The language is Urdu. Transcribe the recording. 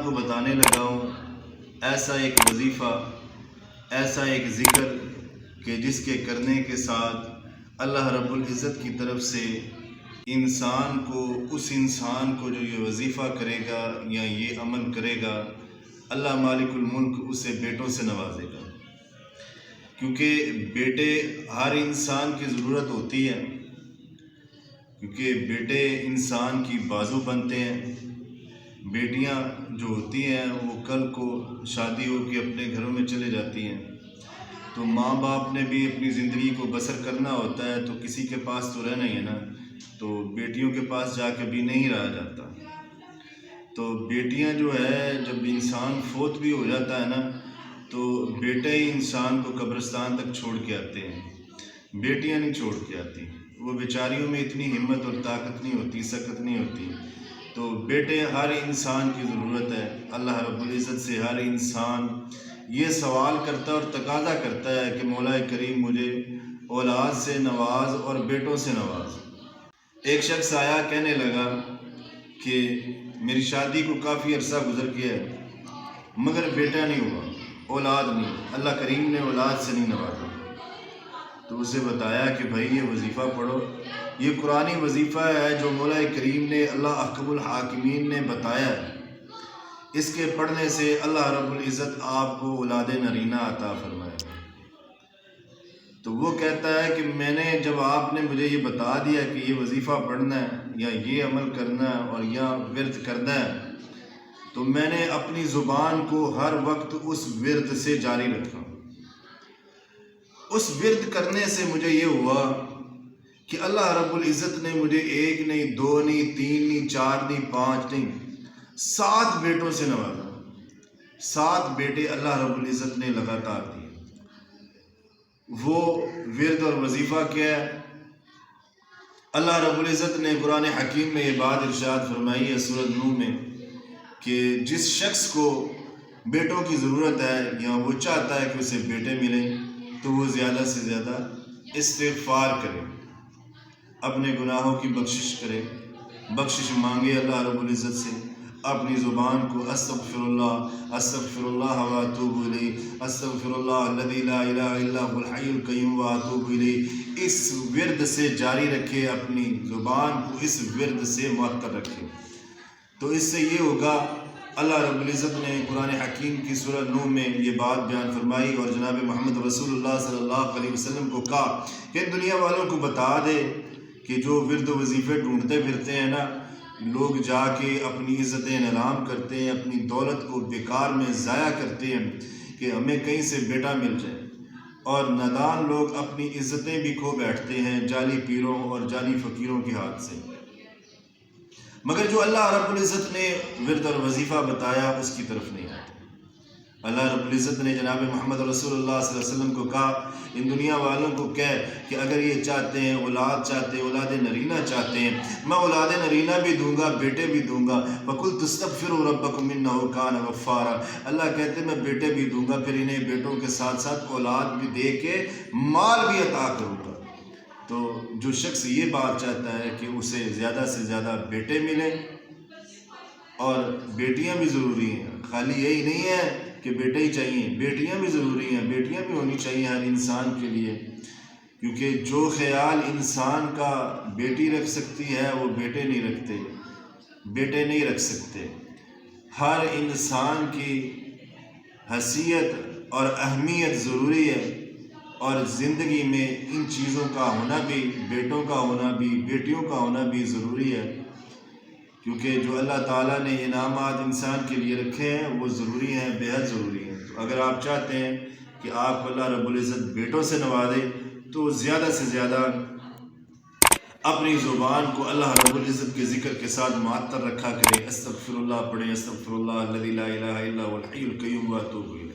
آپ کو بتانے لگا ہوں ایسا ایک وظیفہ، ایسا ایک ذکر کہ جس کے کرنے کے ساتھ اللہ رب العزت کی طرف سے اس انسان کو جو یہ وظیفہ کرے گا یا یہ عمل کرے گا، اللہ مالک الملک اسے بیٹوں سے نوازے گا۔ کیونکہ بیٹے ہر انسان کی ضرورت ہوتی ہے، کیونکہ بیٹے انسان کی بازو بنتے ہیں۔ بیٹیاں جو ہوتی ہیں وہ کل کو شادی ہو کے اپنے گھروں میں چلے جاتی ہیں، تو ماں باپ نے بھی اپنی زندگی کو بسر کرنا ہوتا ہے، تو کسی کے پاس تو رہنا ہی ہے نا، تو بیٹیوں کے پاس جا کے بھی نہیں رہا جاتا۔ تو بیٹیاں جو ہے جب انسان فوت بھی ہو جاتا ہے نا، تو بیٹے ہی انسان کو قبرستان تک چھوڑ کے آتے ہیں، بیٹیاں نہیں چھوڑ کے آتی۔ وہ بیچاریوں میں اتنی ہمت اور طاقت نہیں ہوتی، سکت نہیں ہوتی۔ تو بیٹے ہر انسان کی ضرورت ہے۔ اللہ رب العزت سے ہر انسان یہ سوال کرتا ہے اور تقاضا کرتا ہے کہ مولا کریم مجھے اولاد سے نواز اور بیٹوں سے نواز۔ ایک شخص آیا کہنے لگا کہ میری شادی کو کافی عرصہ گزر گیا ہے مگر بیٹا نہیں ہوا، اولاد نہیں، اللہ کریم نے اولاد سے نہیں نوازا۔ تو اسے بتایا کہ بھائی یہ وظیفہ پڑھو، یہ قرآنی وظیفہ ہے جو مولا کریم نے، اللہ احکم الحاکمین نے بتایا ہے، اس کے پڑھنے سے اللہ رب العزت آپ کو اولاد نرینہ عطا فرمائے۔ تو وہ کہتا ہے کہ میں نے جب آپ نے مجھے یہ بتا دیا کہ یہ وظیفہ پڑھنا ہے یا یہ عمل کرنا ہے اور یا ورد کرنا ہے، تو میں نے اپنی زبان کو ہر وقت اس ورد سے جاری رکھا۔ اس ورد کرنے سے مجھے یہ ہوا کہ اللہ رب العزت نے مجھے 1 نہیں 2 نہیں 3 نہیں 4 نہیں 5 نہیں 7 بیٹوں سے نوازا۔ 7 بیٹے اللہ رب العزت نے لگاتار دیے۔ وہ ورد اور وظیفہ کیا ہے؟ اللہ رب العزت نے قرآن حکیم میں یہ بات ارشاد فرمائی ہے سورۃ نوح میں کہ جس شخص کو بیٹوں کی ضرورت ہے یا وہ چاہتا ہے کہ اسے بیٹے ملیں تو وہ زیادہ سے زیادہ استغفار کرے، اپنے گناہوں کی بخشش کرے، بخشش مانگے اللہ رب العزت سے، اپنی زبان کو استغفر اللہ و اتوب الیہ، استغفر اللہ الذی لا الہ الا هو الحی القیوم و اتوب الیہ، اس ورد سے جاری رکھے، اپنی زبان کو اس ورد سے معطر رکھے۔ تو اس سے یہ ہوگا، اللہ رب العزت نے قرآن حکیم کی سورہ نوح میں یہ بات بیان فرمائی اور جناب محمد رسول اللہ صلی اللہ علیہ وسلم کو کہا کہ دنیا والوں کو بتا دے کہ جو ورد و وظیفے ڈھونڈتے پھرتے ہیں نا، لوگ جا کے اپنی عزتیں نیلام کرتے ہیں، اپنی دولت کو بیکار میں ضائع کرتے ہیں کہ ہمیں کہیں سے بیٹا مل جائے، اور نادان لوگ اپنی عزتیں بھی کھو بیٹھتے ہیں جعلی پیروں اور جعلی فقیروں کے ہاتھ سے۔ مگر جو اللہ رب العزت نے ورد اور وظیفہ بتایا اس کی طرف نہیں آتے۔ اللہ رب العزت نے جناب محمد رسول اللہ صلی اللہ علیہ وسلم کو کہا ان دنیا والوں کو کہہ کہ اگر یہ چاہتے ہیں، اولاد چاہتے ہیں، اولاد نرینہ چاہتے ہیں، میں اولاد نرینہ بھی دوں گا، بیٹے بھی دوں گا۔ فَقُلْتُ اسْتَغْفِرُوا رَبَّكُمْ إِنَّهُ كَانَ غَفَّارًا، اللہ کہتے ہیں میں بیٹے بھی دوں گا، پھر انہیں بیٹوں کے ساتھ ساتھ اولاد بھی دے کے مال بھی عطا کروں گا۔ تو جو شخص یہ بات چاہتا ہے کہ اسے زیادہ سے زیادہ بیٹے ملیں، اور بیٹیاں بھی ضروری ہیں، خالی یہی نہیں ہے کہ بیٹے ہی چاہیے، بیٹیاں بھی ضروری ہیں، بیٹیاں بھی ہونی چاہیے ہر انسان کے لیے، کیونکہ جو خیال انسان کا بیٹی رکھ سکتی ہے وہ بیٹے نہیں رکھ سکتے۔ ہر انسان کی حیثیت اور اہمیت ضروری ہے، اور زندگی میں ان چیزوں کا ہونا بھی، بیٹوں کا ہونا بھی، بیٹیوں کا ہونا بھی ضروری ہے، کیونکہ جو اللہ تعالیٰ نے انعامات انسان کے لیے رکھے ہیں وہ ضروری ہیں، بے حد ضروری ہیں۔ تو اگر آپ چاہتے ہیں کہ آپ اللہ رب العزت بیٹوں سے نوازے تو زیادہ سے زیادہ اپنی زبان کو اللہ رب العزت کے ذکر کے ساتھ معطر رکھا کریں، استغفر اللہ پڑھیں، استغفر اللہ الذی لا الہ الا هو الحی القیوم و اتوب الیہ۔